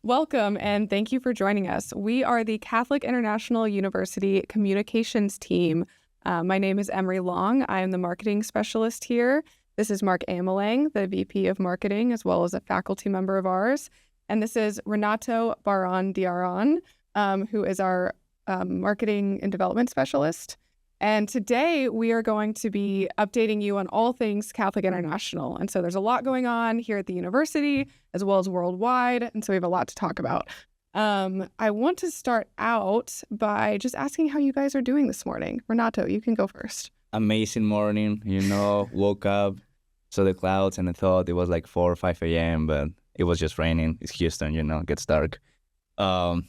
Welcome, and thank you for joining us. We are the Catholic International University Communications team. My name is Emery Long. I am the marketing specialist here. This is Mark Amelang, the VP of Marketing, as well as a faculty member of ours. And this is Renatto Baron Diaron, who is our marketing and development specialist. And today we are going to be updating you on all things Catholic International. And so there's a lot going on here at the university as well as worldwide. And so we have a lot to talk about. I want to start out by just asking how you guys are doing this morning. Renatto, you can go first. Amazing morning, woke up, saw the clouds, and I thought it was like 4 or 5 a.m., but it was just raining. It's Houston, it gets dark. Not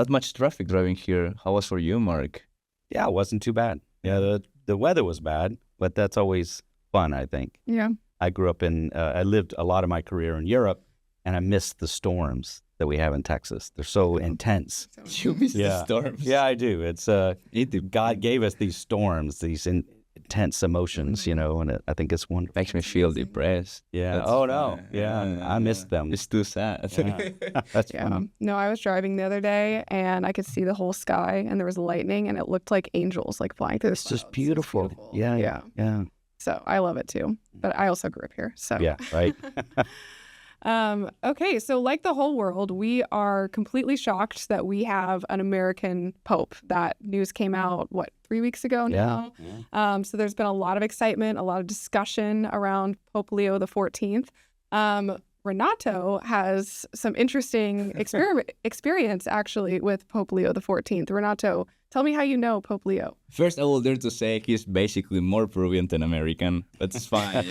much traffic driving here. How was for you, Mark? Yeah, it wasn't too bad. Yeah, the weather was bad, but that's always fun, I think. Yeah. I grew up I lived a lot of my career in Europe, and I missed the storms that we have in Texas. They're so intense. You miss the storms. Yeah, I do. It's God gave us these storms, these intense emotions, and I think it's wonderful. Makes me feel depressed. Yeah. That's No. fun. Yeah. I missed them. It's too sad. Yeah. That's fun. No, I was driving the other day and I could see the whole sky and there was lightning and it looked like angels like flying through the It's just clouds. beautiful. Yeah. So I love it too. But I also grew up here. So Yeah, right. Okay, so like the whole world, we are completely shocked that we have an American Pope. That news came out, 3 weeks ago now? Yeah. So there's been a lot of excitement, a lot of discussion around Pope Leo XIV. Renatto has some interesting experience actually with Pope Leo XIV. Renatto, tell me how you know Pope Leo. First, I will dare to say he's basically more Peruvian than American, but it's fine.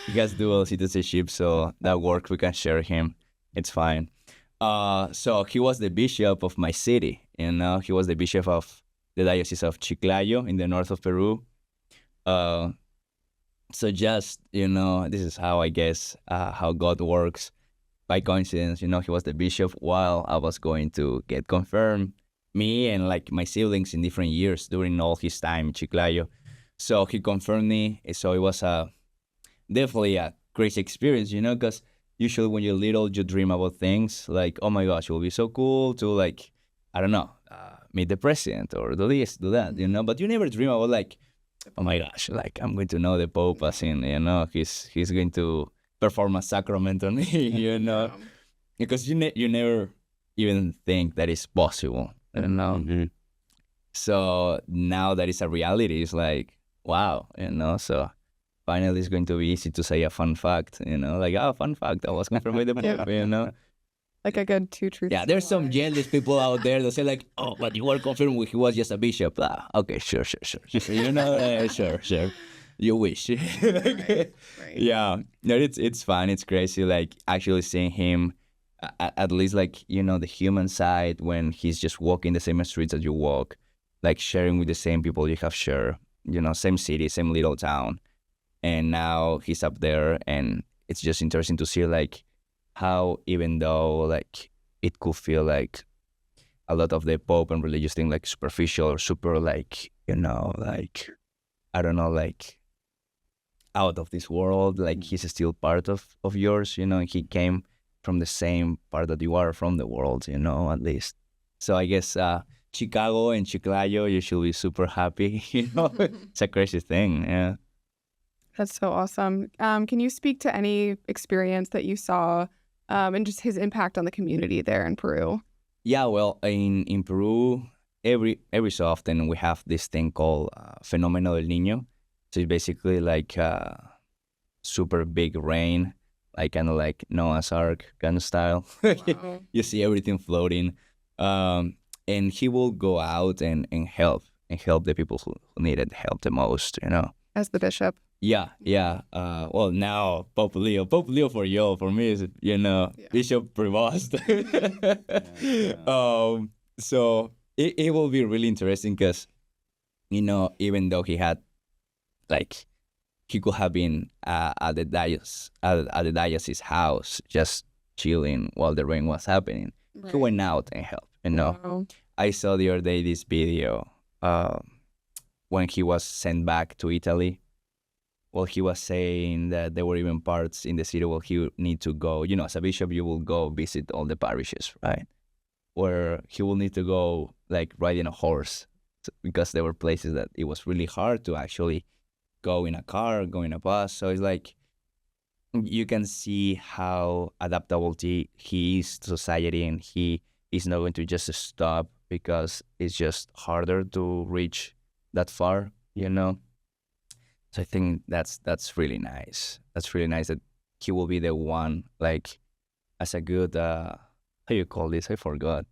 He has dual citizenship, so that works. We can share him. It's fine. So he was the bishop of my city. He was the bishop of the Diocese of Chiclayo in the north of Peru. So just, this is how I guess how God works. By coincidence, he was the bishop while I was going to get confirmed. Me and like my siblings in different years during all his time in Chiclayo. So he confirmed me. So it was definitely a crazy experience, because usually when you're little, you dream about things like, oh my gosh, it will be so cool to like, I don't know, meet the president or do this, do that, but you never dream about like, oh my gosh, like I'm going to know the Pope as in, he's going to perform a sacrament on me, because you never even think that it's possible, Mm-hmm. So now that it's a reality, it's like, wow, so finally it's going to be easy to say a fun fact, fun fact, I was confirmed by the Pope, Like a good two truths. Yeah, there's some jealous people out there that say like, oh, but you were confirmed he was just a bishop. Okay, sure. Sure. Sure. You wish. Right. Yeah, no, it's fun. It's crazy, like actually seeing him, at least like, the human side when he's just walking the same streets that you walk, like sharing with the same people you have shared, same city, same little town. And now he's up there and it's just interesting to see like, how even though like it could feel like a lot of the Pope and religious thing like superficial or super like, like, I don't know, like out of this world, like he's still part of yours, he came from the same part that you are from the world, at least. So I guess Chicago and Chiclayo, you should be super happy, It's a crazy thing, yeah. That's so awesome. Can you speak to any experience that you saw and just his impact on the community there in Peru? Yeah, well, in Peru, every so often we have this thing called Fenómeno del Niño. So it's basically like super big rain, like kind of like Noah's Ark kind of style. Wow. You see everything floating. And he will go out and help the people who needed help the most, As the bishop. Yeah. Well, now Pope Leo for you, for me is Bishop Prevost. So it will be really interesting because even though he had like he could have been at the diocese house just chilling while the rain was happening. Right. He went out and helped. Wow. I saw the other day this video when he was sent back to Italy. well, he was saying that there were even parts in the city where he would need to go. You know, as a bishop, you will go visit all the parishes, right? Where he will need to go like riding a horse because there were places that it was really hard to actually go in a car, go in a bus. So it's like you can see how adaptable he is to society, and he is not going to just stop because it's just harder to reach that far, you know? So I think that's really nice. That's really nice that he will be the one, like, as a good, how you call this? I forgot.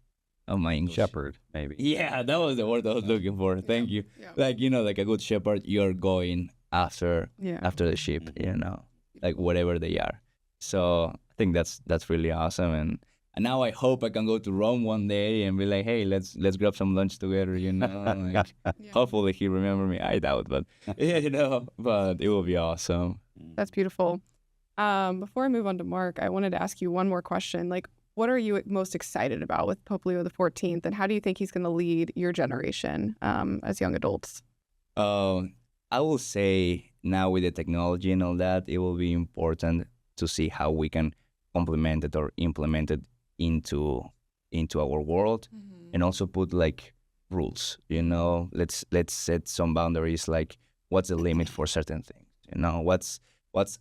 Oh, my English. Shepherd, maybe. Yeah, that was the word I was looking for. Thank you. Yeah. Like, you know, like a good shepherd, you're going after Yeah. the sheep, you know, like wherever they are. So I think that's really awesome. And now I hope I can go to Rome one day and be like, hey, let's grab some lunch together, you know. Like, Yeah. hopefully he remember me. I doubt, but yeah, you know, but it will be awesome. That's beautiful. Before I move on to Mark, I wanted to ask you one more question. Like, what are you most excited about with Pope Leo XIV, and how do you think he's going to lead your generation as young adults? I will say now with the technology and all that, it will be important to see how we can complement it or implement it into our world, and also put like rules. You know, let's set some boundaries. Like, what's the limit for certain things? You know, what's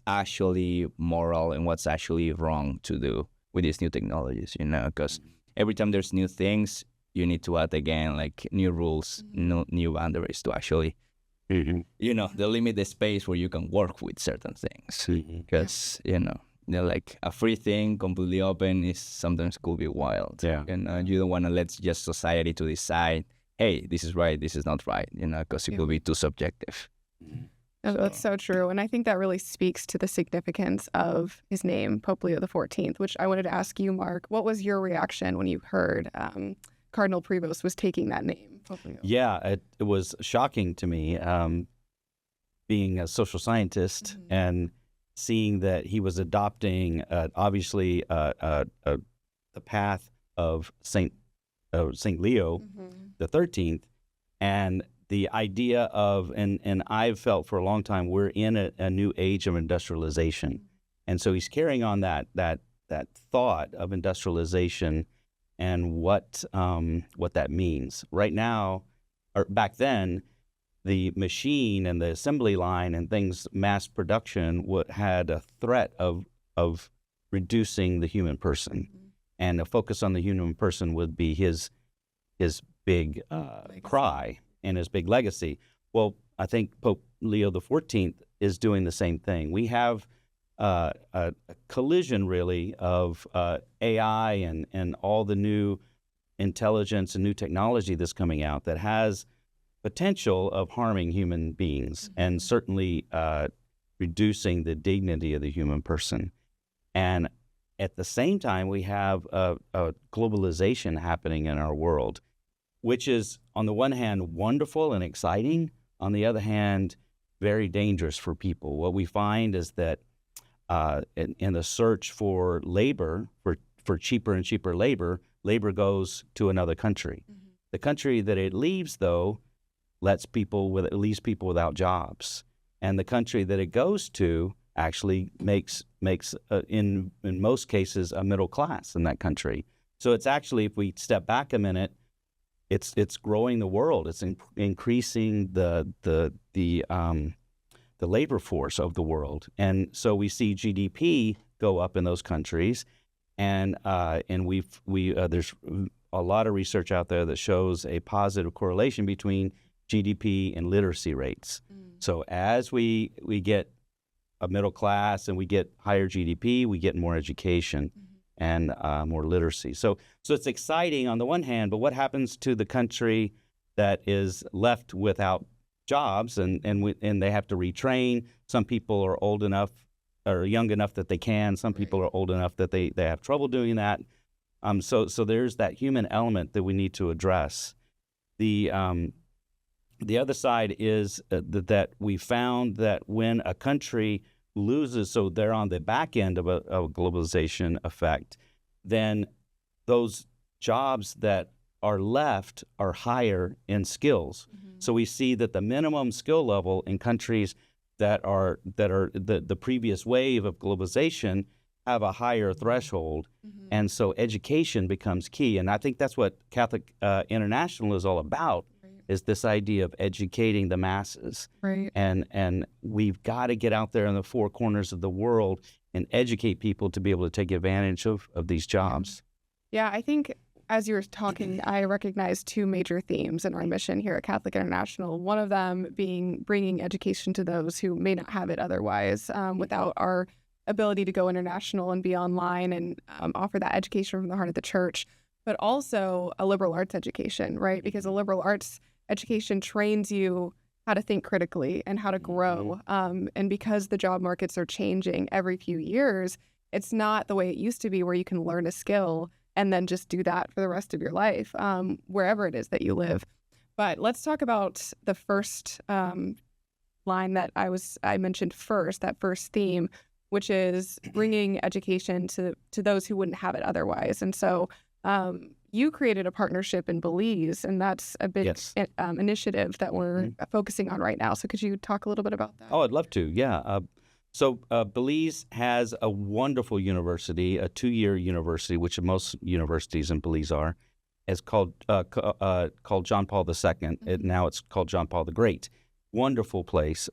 actually moral and what's actually wrong to do with these new technologies, you know, because every time there's new things, you need to add again, like new rules, new boundaries to actually, you know, limit the space where you can work with certain things. Because, you know, like a free thing, completely open, is sometimes could be wild. Yeah. And you don't want to let just society to decide, hey, this is right, this is not right, you know, because it could be too subjective. Oh, that's so true. And I think that really speaks to the significance of his name, Pope Leo XIV, which I wanted to ask you, Mark, what was your reaction when you heard Cardinal Prevost was taking that name, Pope Leo? Yeah, it was shocking to me, being a social scientist and seeing that he was adopting, obviously, the path of Saint Leo the 13th, and the idea of, and I've felt for a long time, we're in a new age of industrialization. And so he's carrying on that thought of industrialization and what that means. Right now, or back then, the machine and the assembly line and things, mass production, had a threat of reducing the human person. And a focus on the human person would be his big cry and his big legacy. Well, I think Pope Leo XIV is doing the same thing. We have a collision, really, of AI and all the new intelligence and new technology that's coming out that has potential of harming human beings and certainly reducing the dignity of the human person. And at the same time, we have a globalization happening in our world, which is, on the one hand, wonderful and exciting. On the other hand, very dangerous for people. What we find is that in the search for labor, for cheaper and cheaper labor goes to another country. The country that it leaves, though, leaves people without jobs. And the country that it goes to actually makes in most cases, a middle class in that country. So it's actually, if we step back a minute, it's growing the world. It's increasing the labor force of the world, and so we see GDP go up in those countries, and there's a lot of research out there that shows a positive correlation between GDP and literacy rates. So as we get a middle class and we get higher GDP, we get more education and more literacy. So it's exciting on the one hand, but what happens to the country that is left without jobs and they have to retrain? Some people are old enough or young enough that they can. Some people are old enough that they have trouble doing that. So there's that human element that we need to address. The other side is that we found that when a country loses, so they're on the back end of a globalization effect, then those jobs that are left are higher in skills. So we see that the minimum skill level in countries that are the previous wave of globalization have a higher threshold, and so education becomes key. And I think that's what Catholic International is all about, is this idea of educating the masses. Right. And we've got to get out there in the four corners of the world and educate people to be able to take advantage of these jobs. Yeah, I think as you were talking, I recognized two major themes in our mission here at Catholic International. One of them being bringing education to those who may not have it otherwise, without our ability to go international and be online and offer that education from the heart of the church, but also a liberal arts education, right? Because a liberal arts education trains you how to think critically and how to grow. And because the job markets are changing every few years, it's not the way it used to be where you can learn a skill and then just do that for the rest of your life, wherever it is that you live. But let's talk about the first line that I mentioned first, that first theme, which is bringing education to those who wouldn't have it otherwise. And so you created a partnership in Belize, and that's a big initiative that we're focusing on right now. So could you talk a little bit about that? Oh, I'd love to, yeah. So Belize has a wonderful university, a 2-year university, which most universities in Belize are. It's called John Paul II. Now it's called John Paul the Great. Wonderful place.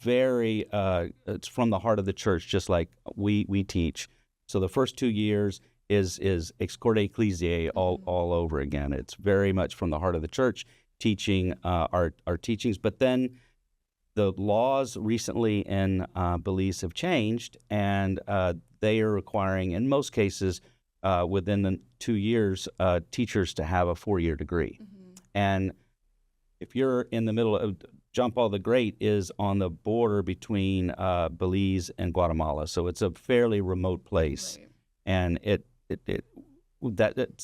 Very, it's from the heart of the church, just like we teach. So the first 2 years is ex corde ecclesiae all over again. It's very much from the heart of the church, teaching our teachings. But then the laws recently in Belize have changed, and they are requiring, in most cases, within the 2 years, teachers to have a 4-year degree. And if you're in the middle of John Paul the Great is on the border between Belize and Guatemala, so it's a fairly remote place, and it's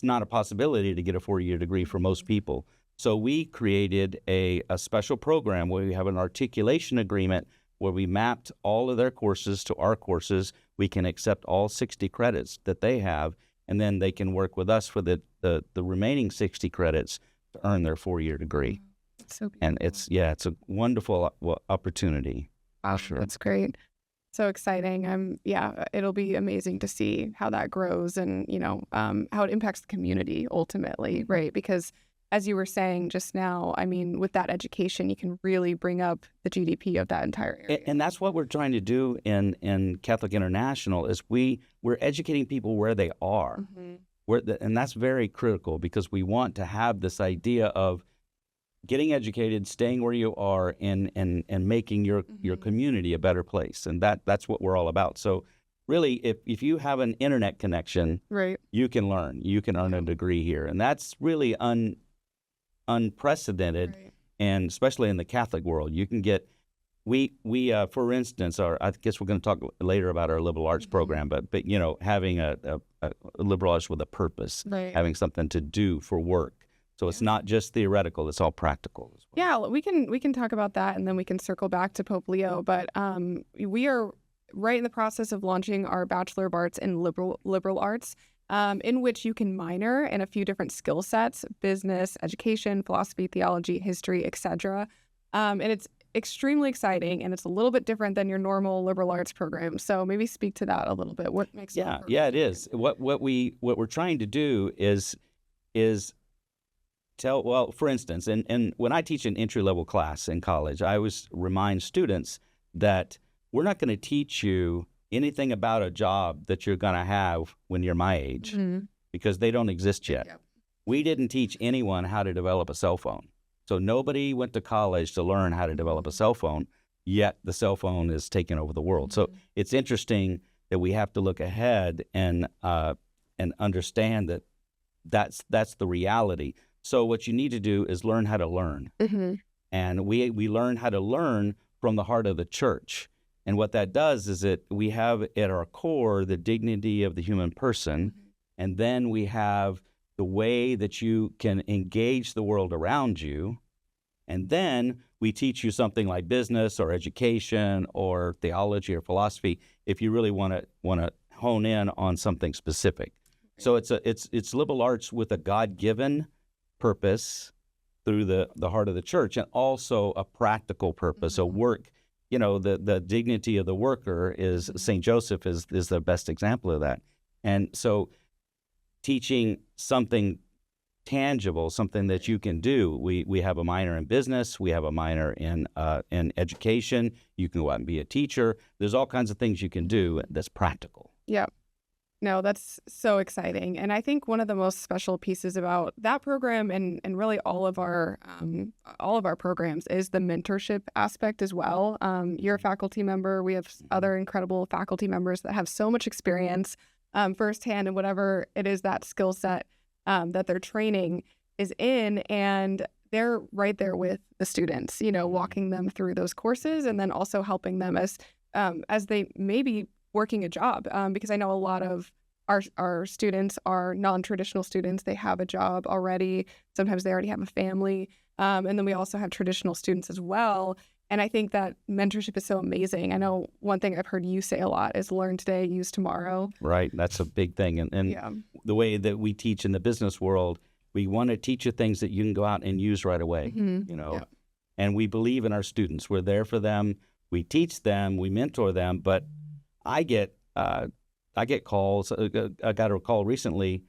not a possibility to get a 4-year degree for most people. So we created a special program where we have an articulation agreement where we mapped all of their courses to our courses. We can accept all 60 credits that they have, and then they can work with us for the remaining 60 credits to earn their 4-year degree. So beautiful. And it's a wonderful opportunity. Wow, sure. That's great. So exciting. It'll be amazing to see how that grows and, how it impacts the community ultimately, right? Because as you were saying just now, I mean, with that education, you can really bring up the GDP of that entire area. And that's what we're trying to do in Catholic International is we're educating people where they are. And that's very critical because we want to have this idea of getting educated, staying where you are, and making your community a better place. And that's what we're all about. So really, if you have an internet connection, right, you can learn. You can earn a degree here. And that's really unprecedented, right. And especially in the Catholic world. You can get, we for instance, I guess we're going to talk later about our liberal arts program, but having a liberal arts with a purpose, right. Having something to do for work. So it's not just theoretical; it's all practical as well. Yeah, we can talk about that, and then we can circle back to Pope Leo. But we are right in the process of launching our Bachelor of Arts in liberal arts, in which you can minor in a few different skill sets: business, education, philosophy, theology, history, etc. And it's extremely exciting, and it's a little bit different than your normal liberal arts program. So maybe speak to that a little bit. What makes it it is. What we're trying to do is tell, well, for instance, and when I teach an entry-level class in college, I always remind students that we're not going to teach you anything about a job that you're going to have when you're my age, because they don't exist yet. Yep. We didn't teach anyone how to develop a cell phone. So nobody went to college to learn how to develop a cell phone, yet the cell phone is taking over the world. So it's interesting that we have to look ahead and understand that that's the reality. So what you need to do is learn how to learn. And we learn how to learn from the heart of the church. And what that does is that we have at our core the dignity of the human person, and then we have the way that you can engage the world around you. And then we teach you something like business or education or theology or philosophy if you really want to hone in on something specific. So it's liberal arts with a God-given purpose through the heart of the church, and also a practical purpose, a work the dignity of the worker is St. Joseph is the best example of that. And so teaching something tangible, something that you can do. We have a minor in business. We have a minor in education. You can go out and be a teacher. There's all kinds of things you can do that's practical. Yeah. No, that's so exciting. And I think one of the most special pieces about that program and really all of our programs is the mentorship aspect as well. You're a faculty member. We have other incredible faculty members that have so much experience firsthand in whatever it is that skill set that their training is in, and they're right there with the students, walking them through those courses and then also helping them as they may be working a job, because I know a lot of our students are non-traditional students. They have a job already. Sometimes they already have a family. And then we also have traditional students as well. And I think that mentorship is so amazing. I know one thing I've heard you say a lot is learn today, use tomorrow. Right. That's a big thing. And the way that we teach in the business world, we want to teach you things that you can go out and use right away, And we believe in our students. We're there for them. We teach them. We mentor them. But I get calls. I got a call recently.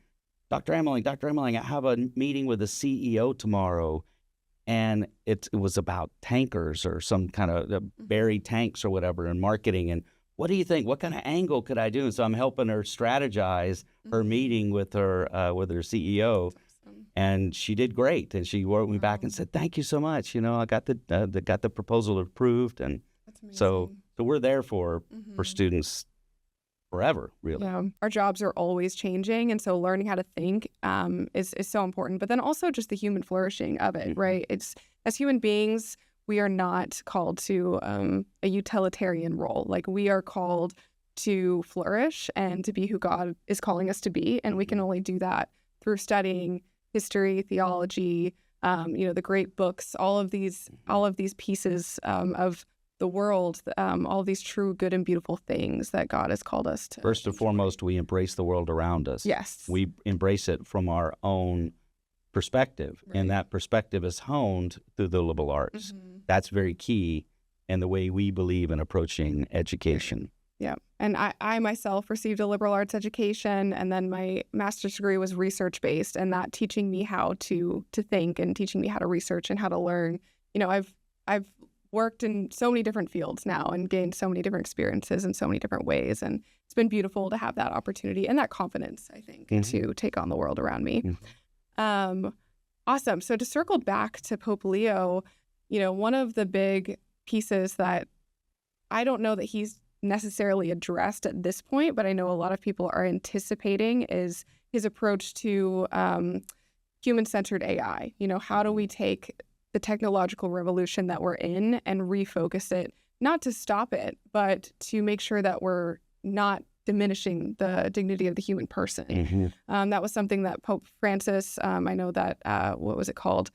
Dr. Emmeling, I have a meeting with the CEO tomorrow. And it was about tankers or some kind of buried tanks or whatever in marketing. And what do you think? What kind of angle could I do? And so I'm helping her strategize her meeting with her CEO. And she did great. And she wrote me back and said, "Thank you so much. I got the proposal approved." And so we're there for students forever, really. Yeah, our jobs are always changing, and so learning how to think is so important. But then also just the human flourishing of it, right? It's as human beings, we are not called to a utilitarian role. Like we are called to flourish and to be who God is calling us to be, and we can only do that through studying history, theology, the great books, all of these pieces of the world, all these true, good, and beautiful things that God has called us to. First and foremost, we embrace the world around us. Yes. We embrace it from our own perspective, and that perspective is honed through the liberal arts. That's very key in the way we believe in approaching education. Yeah. And I myself received a liberal arts education, and then my master's degree was research-based, and that teaching me how to think and teaching me how to research and how to learn. I've worked in so many different fields now and gained so many different experiences in so many different ways. And it's been beautiful to have that opportunity and that confidence, I think, to take on the world around me. Awesome. So to circle back to Pope Leo, one of the big pieces that I don't know that he's necessarily addressed at this point, but I know a lot of people are anticipating is his approach to human-centered AI. How do we take the technological revolution that we're in and refocus it, not to stop it, but to make sure that we're not diminishing the dignity of the human person. That was something that Pope Francis, I know that, what was it called?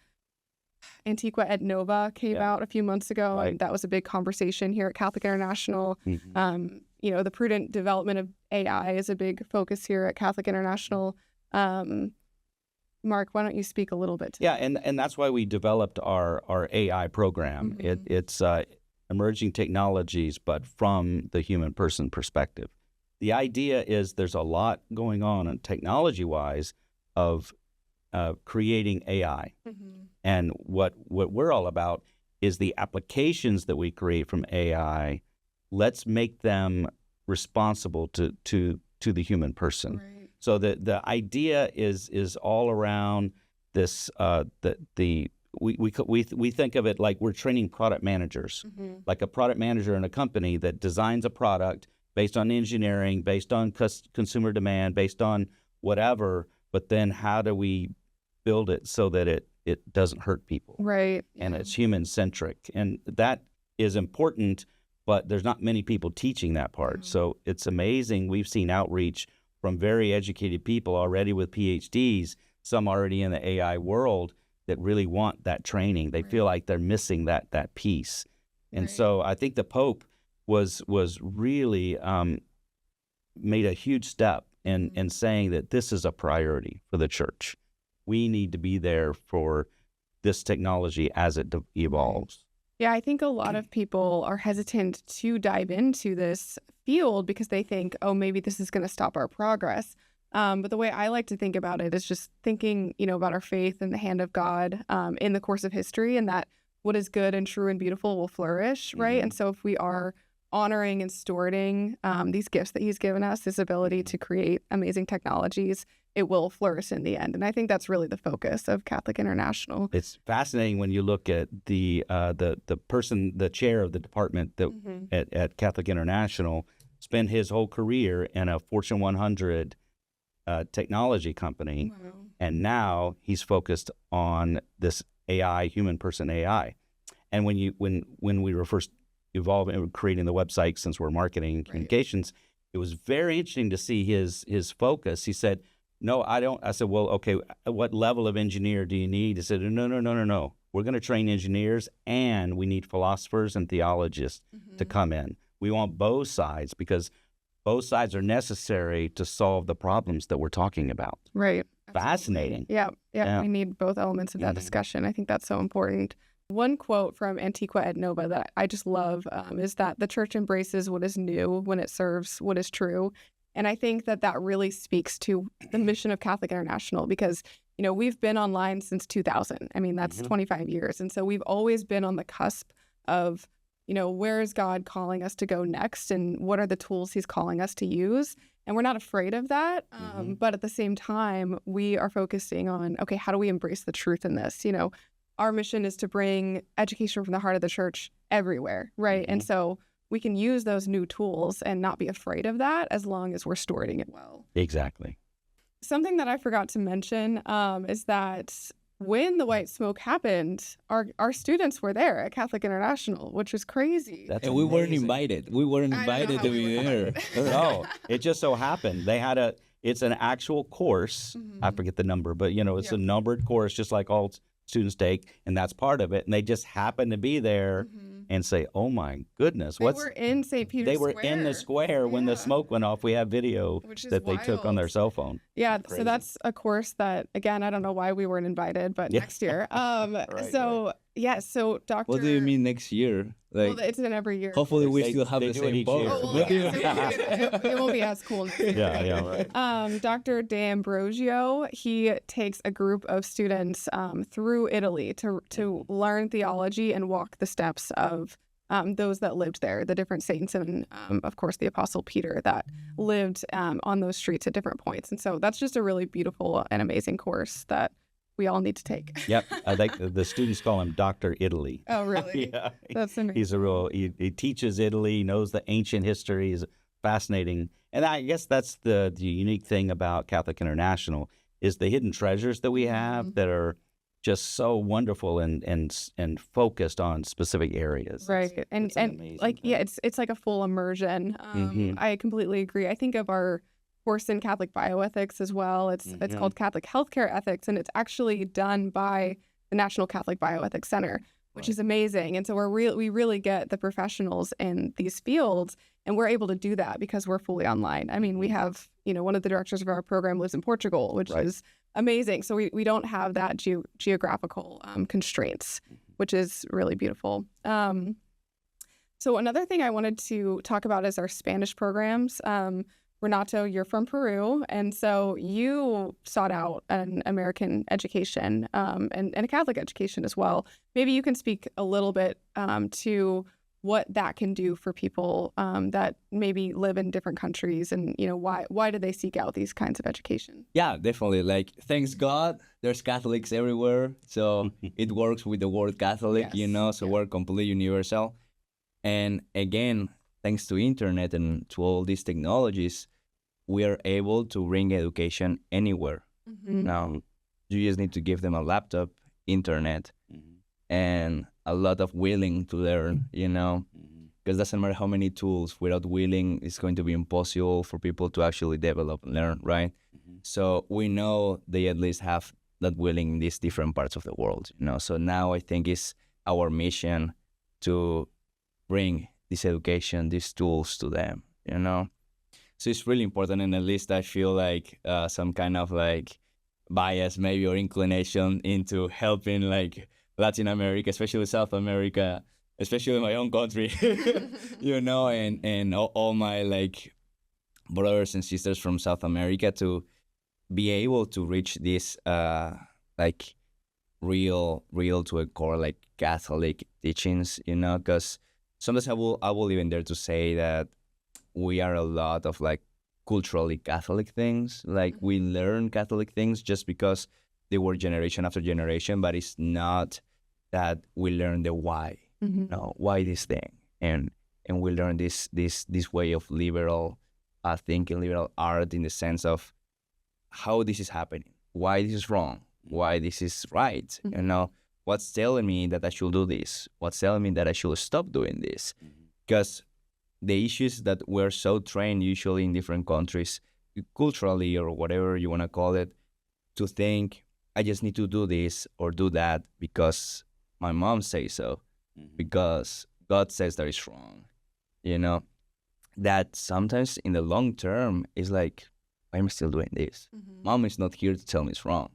Antiqua et Nova came out a few months ago, and that was a big conversation here at Catholic International. The prudent development of AI is a big focus here at Catholic International. Mark, why don't you speak a little bit to that? And that's why we developed our AI program. It's emerging technologies, but from the human person perspective. The idea is there's a lot going on technology-wise of creating AI. And what we're all about is the applications that we create from AI. Let's make them responsible to the human person. Right. So the idea is all around this. We think of it like we're training product managers, like a product manager in a company that designs a product based on engineering, based on consumer demand, based on whatever. But then how do we build it so that it doesn't hurt people? Right. And it's human centric, and that is important. But there's not many people teaching that part. So it's amazing. We've seen outreach from very educated people already with PhDs, some already in the AI world, that really want that training. They feel like they're missing that piece. And so I think the Pope was really made a huge step in saying that this is a priority for the church. We need to be there for this technology as it evolves. Yeah, I think a lot of people are hesitant to dive into this field because they think, oh, maybe this is going to stop our progress. But the way I like to think about it is just thinking, about our faith in the hand of God in the course of history, and that what is good and true and beautiful will flourish, right? And so if we are honoring and stewarding these gifts that he's given us, this ability to create amazing technologies, it will flourish in the end. And I think that's really the focus of Catholic International. It's fascinating when you look at the person, the chair of the department that at Catholic International, spent his whole career in a Fortune 100 technology company, Wow. and now he's focused on this AI, human person AI. And when we were first evolving and creating the website, since we're marketing and communications, it was very interesting to see his focus. He said, "No, I don't." I said, "Well, okay, what level of engineer do you need?" He said, No. We're going to train engineers, and we need philosophers and theologists to come in. We want both sides because both sides are necessary to solve the problems that we're talking about." Right. Fascinating. Yeah. Yeah. We need both elements of that discussion. I think that's so important. One quote from Antiqua et Nova that I just love is that the church embraces what is new when it serves what is true. And I think that really speaks to the mission of Catholic International because, we've been online since 2000. I mean, that's 25 years. And so we've always been on the cusp of, where is God calling us to go next and what are the tools he's calling us to use? And we're not afraid of that. But at the same time, we are focusing on, okay, how do we embrace the truth in this? Our mission is to bring education from the heart of the church everywhere, right? And so we can use those new tools and not be afraid of that as long as we're stewarding it well. Exactly. Something that I forgot to mention is that when the white smoke happened, our students were there at Catholic International, which was crazy. That's And we weren't amazing. invited. We weren't I don't know invited how to we be were there. invited. No, it just so happened they had it's an actual course. I forget the number, but it's a numbered course, just like all students take, and that's part of it. And they just happened to be there and say, "Oh my goodness, They were in St. Peter's They were Square. in the square when the smoke went off. We have video Which is that they took on wild. their cell phone. Yeah, Crazy. so that's a course that, again, I don't know why we weren't invited, but Yeah. next year. Right. So Dr. What do you mean next year? Well, it's in every year. Hopefully we They- still have they the do it same each boat. year. Oh, well, What do you- yeah, so it won't be as cool next year. Yeah, right. Dr. De Ambrosio, he takes a group of students through Italy to learn theology and walk the steps of those that lived there, the different saints and, of course, the Apostle Peter that lived on those streets at different points. And so that's just a really beautiful and amazing course that we all need to take. Yep. I think the students call him Dr. Italy. Oh, really? Yeah. That's amazing. He's he teaches Italy, knows the ancient history, is fascinating. And I guess that's the unique thing about Catholic International is the hidden treasures that we have that are just so wonderful and focused on specific areas. Right. It's And an amazing like, thing. yeah, it's like a full immersion. I completely agree. I think of our course in Catholic bioethics as well. It's called Catholic Healthcare Ethics, and it's actually done by the National Catholic Bioethics Center, which is amazing. And so we really get the professionals in these fields, and we're able to do that because we're fully online. I mean, we have, one of the directors of our program lives in Portugal, which is amazing. So we don't have that geographical constraints, which is really beautiful. So another thing I wanted to talk about is our Spanish programs. Renato, you're from Peru, and so you sought out an American education and a Catholic education as well. Maybe you can speak a little bit to what that can do for people that maybe live in different countries, and why do they seek out these kinds of education? Yeah, definitely. Like, thanks God, there's Catholics everywhere. So it works with the word Catholic, Yes. so we're completely universal. And again, thanks to internet and to all these technologies, we are able to bring education anywhere. Now, you just need to give them a laptop, internet, and a lot of willing to learn, because it doesn't matter how many tools, without willing, it's going to be impossible for people to actually develop and learn, right? So we know they at least have that willing in these different parts of the world, So now I think it's our mission to bring this education, these tools to them, So it's really important, and at least I feel like some kind of like bias maybe or inclination into helping like Latin America, especially South America, especially in my own country, and all my like brothers and sisters from South America to be able to reach this like real to a core like Catholic teachings, because sometimes I will even dare to say that we are a lot of like culturally Catholic things. Like we learn Catholic things just because they were generation after generation, but it's not that we learn the why. No, why this thing, and we learn this way of liberal thinking, liberal art in the sense of how this is happening, why this is wrong, why this is right. What's telling me that I should do this? What's telling me that I should stop doing this? Because the issues that we're so trained usually in different countries, culturally or whatever you want to call it, to think I just need to do this or do that because my mom says so, because God says that it's wrong. That sometimes in the long term is like, why am I still doing this? Mom is not here to tell me it's wrong,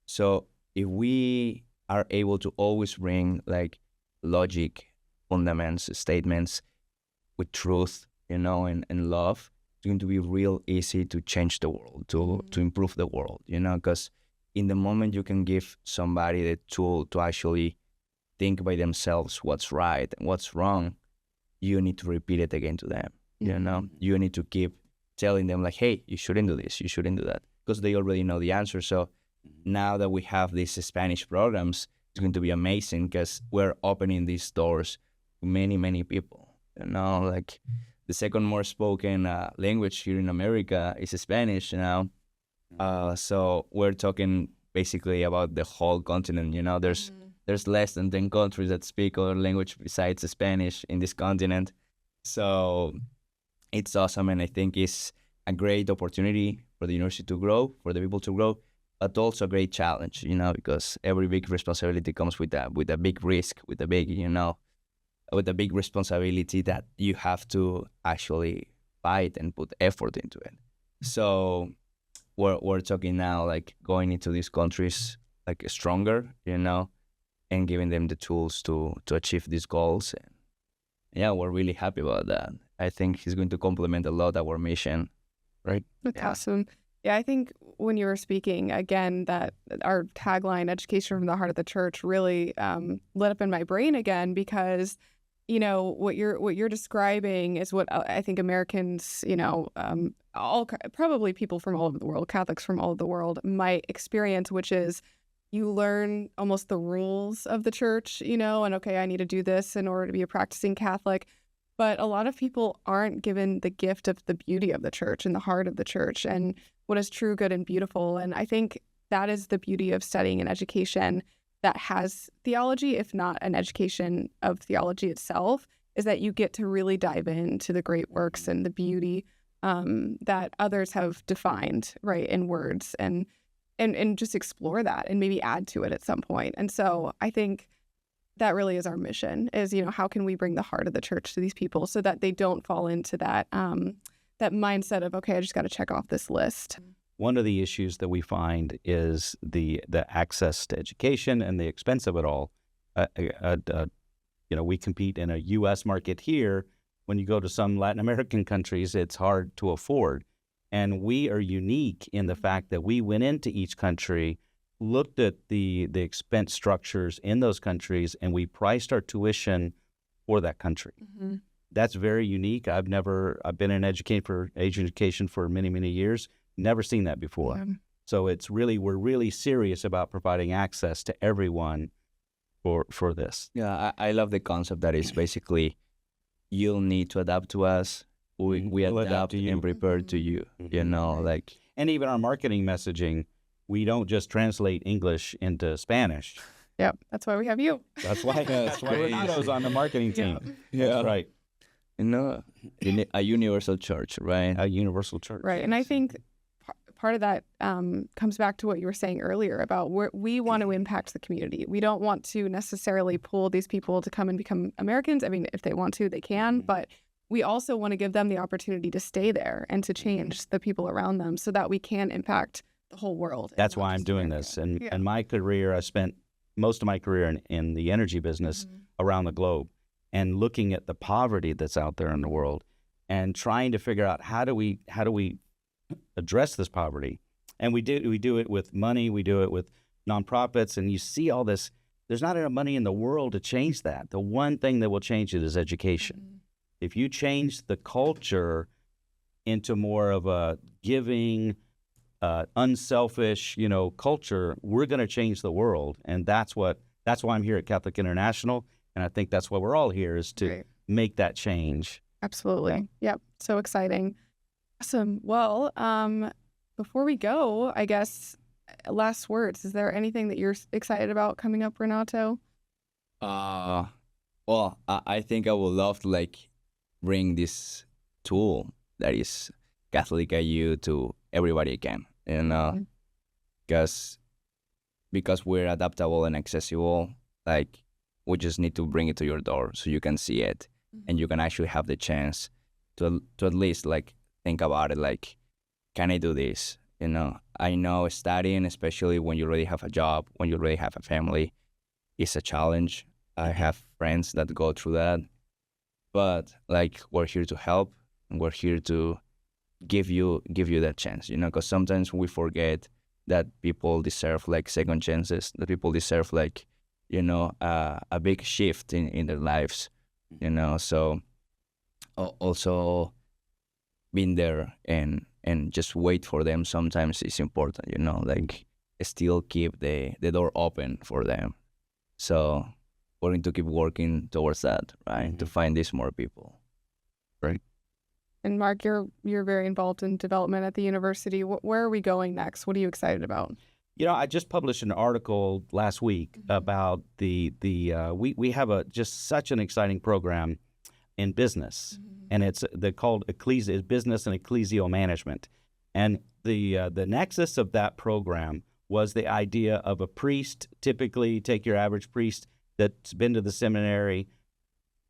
So if we are able to always bring like logic, fundaments, statements with truth, and love, it's going to be real easy to change the world, to improve the world, because in the moment you can give somebody the tool to actually think by themselves what's right and what's wrong, you need to repeat it again to them. You need to keep telling them like, hey, you shouldn't do this, you shouldn't do that, because they already know the answer. So now that we have these Spanish programs, it's going to be amazing because we're opening these doors to many, many people. Like the second more spoken language here in America is Spanish now. So we're talking basically about the whole continent. There's less than 10 countries that speak other language besides Spanish in this continent. So it's awesome, and I think it's a great opportunity for the university to grow, for the people to grow, but also a great challenge, because every big responsibility comes with a big risk, with a big responsibility that you have to actually fight and put effort into it. So we're talking now like going into these countries like stronger, and giving them the tools to achieve these goals. And yeah, we're really happy about that. I think he's going to complement a lot our mission, right? That's awesome. Yeah, I think when you were speaking, again, that our tagline, education from the heart of the church, really lit up in my brain again, because, what you're describing is what I think Americans, all probably people from all over the world, Catholics from all over the world might experience, which is you learn almost the rules of the church, and okay, I need to do this in order to be a practicing Catholic. But a lot of people aren't given the gift of the beauty of the church and the heart of the church and what is true, good, and beautiful. And I think that is the beauty of studying an education that has theology, if not an education of theology itself, is that you get to really dive into the great works and the beauty that others have defined, right, in words, and just explore that and maybe add to it at some point. And so I think that really is our mission, is, how can we bring the heart of the church to these people so that they don't fall into that that mindset of, okay, I just got to check off this list. One of the issues that we find is the access to education and the expense of it all. We compete in a U.S. market here. When you go to some Latin American countries, it's hard to afford. And we are unique in the fact that we went into each country, looked at the expense structures in those countries, and we priced our tuition for that country. That's very unique. I've been in education for many, many years. Never seen that before. Yeah. So we're really serious about providing access to everyone for this. Yeah, I love the concept that is basically you'll need to adapt to us. We adapt and prepare to you, And even our marketing messaging, we don't just translate English into Spanish. Yep, that's why we have you. That's why Renatto's on the marketing team. Yeah. That's right. A universal church, right? A universal church. Right, and I think part of that comes back to what you were saying earlier about where we want to impact the community. We don't want to necessarily pull these people to come and become Americans. I mean, if they want to, they can, but we also want to give them the opportunity to stay there and to change the people around them so that we can impact the whole world. That's why I'm doing this. And in my career, I spent most of my career in the energy business around the globe and looking at the poverty that's out there in the world and trying to figure out how do we address this poverty. And we do it with money, we do it with nonprofits, and you see all this. There's not enough money in the world to change that. The one thing that will change it is education. If you change the culture into more of a giving, unselfish, culture, we're going to change the world. And that's why I'm here at Catholic International. And I think that's why we're all here, is to make that change. Absolutely. Yep. So exciting. Awesome. Well, before we go, I guess, last words. Is there anything that you're excited about coming up, Renatto? Well, I think I would love to bring this tool that is Catholic IU to everybody again, and because we're adaptable and accessible, we just need to bring it to your door so you can see it, and you can actually have the chance to at least think about it. Can I do this? I know studying, especially when you already have a job, when you already have a family, is a challenge. I have friends that go through that, but we're here to help, and we're here to give you that chance, because sometimes we forget that people deserve second chances, that people deserve a big shift in their lives, so also being there and just wait for them sometimes is important, still keep the door open for them. So we're going to keep working towards that, right? To find these more people. Right. And Mark, you're very involved in development at the university. Where are we going next? What are you excited about? I just published an article last week about we have just such an exciting program in business, and they're called business and ecclesial management. And the nexus of that program was the idea of a priest. Typically, take your average priest that's been to the seminary,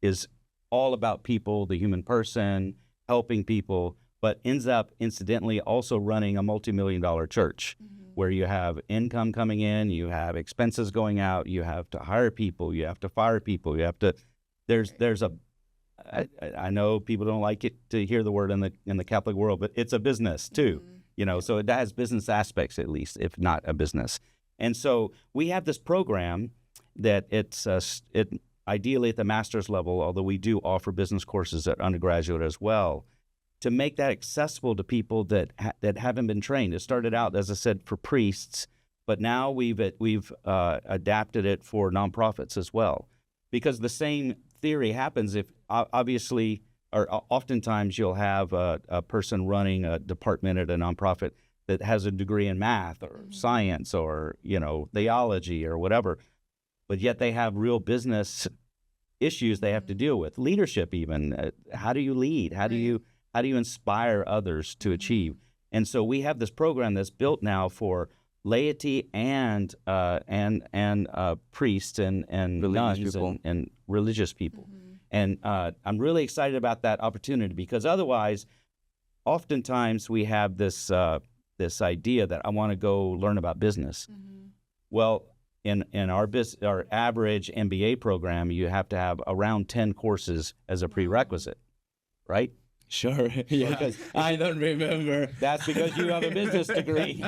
is all about people, the human person, helping people, but ends up incidentally also running a multi-million-dollar church where you have income coming in, you have expenses going out, you have to hire people, you have to fire people, you have to. I know people don't like it to hear the word in the Catholic world, but it's a business too, So it has business aspects, at least, if not a business. And so we have this program that it's ideally at the master's level, although we do offer business courses at undergraduate as well, to make that accessible to people that haven't been trained. It started out, as I said, for priests, but now we've adapted it for nonprofits as well, because the same theory happens if obviously, or oftentimes you'll have a person running a department at a nonprofit that has a degree in math or science or theology or whatever, but yet they have real business issues they have to deal with, leadership even. How do you lead? How do you inspire others to achieve? And so we have this program that's built now for laity and priests and nuns and religious people. And I'm really excited about that opportunity, because otherwise, oftentimes we have this idea that I want to go learn about business. Well, in our average MBA program, you have to have around 10 courses as a prerequisite, right? Sure. Yeah. Because I don't remember. That's because you have a business degree.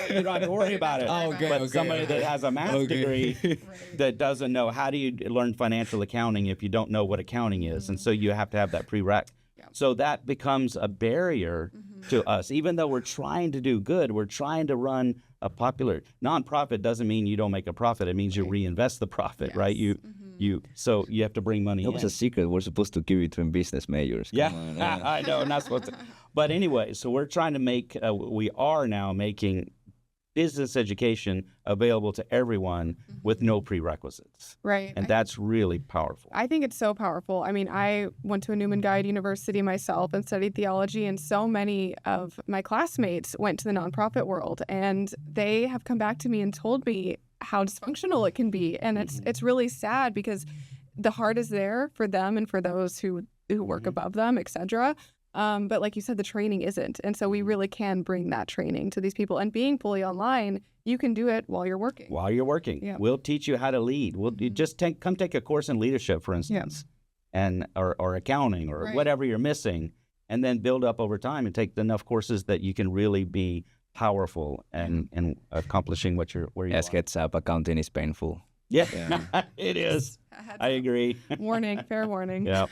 You don't have to worry about it. But somebody that has a math degree that doesn't know, how do you learn financial accounting if you don't know what accounting is? And so you have to have that prereq. So that becomes a barrier to us. Even though we're trying to do good, we're trying to run a popular nonprofit. Doesn't mean you don't make a profit. It means you reinvest the profit, right? So you have to bring money in. That was a secret. We're supposed to give it to business majors. Yeah, I know, not supposed to. But anyway, so we're trying to we are now making business education available to everyone with no prerequisites. Right. And that's really powerful. I think it's so powerful. I mean, I went to a Newman Guide University myself and studied theology, and so many of my classmates went to the nonprofit world, and they have come back to me and told me how dysfunctional it can be. And it's really sad, because the heart is there for them and for those who work above them, etc. But like you said, the training isn't. And so we really can bring that training to these people. And being fully online, you can do it while you're working. While you're working. Yeah. We'll teach you how to lead. We'll just come take a course in leadership, for instance, and or accounting or whatever you're missing, and then build up over time and take enough courses that you can really be powerful and accomplishing where you Yes, are. heads up, accounting is painful. Yeah, it is. I agree. Warning, fair warning. Yeah.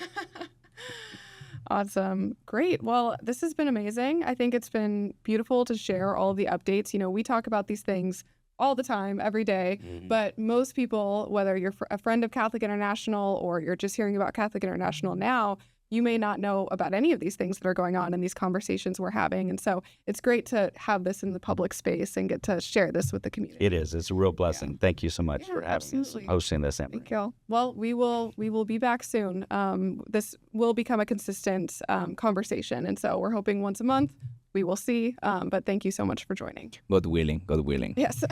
Awesome. Great. Well, this has been amazing. I think it's been beautiful to share all of the updates. You know, we talk about these things all the time, every day, but most people, whether you're a friend of Catholic International or you're just hearing about Catholic International now, you may not know about any of these things that are going on in these conversations we're having. And so it's great to have this in the public space and get to share this with the community. It is. It's a real blessing. Yeah. Thank you so much for having us, hosting this, Emily. Thank you. Well, we will be back soon. This will become a consistent conversation. And so we're hoping once a month. We will see. But thank you so much for joining. God willing. God willing. Yes.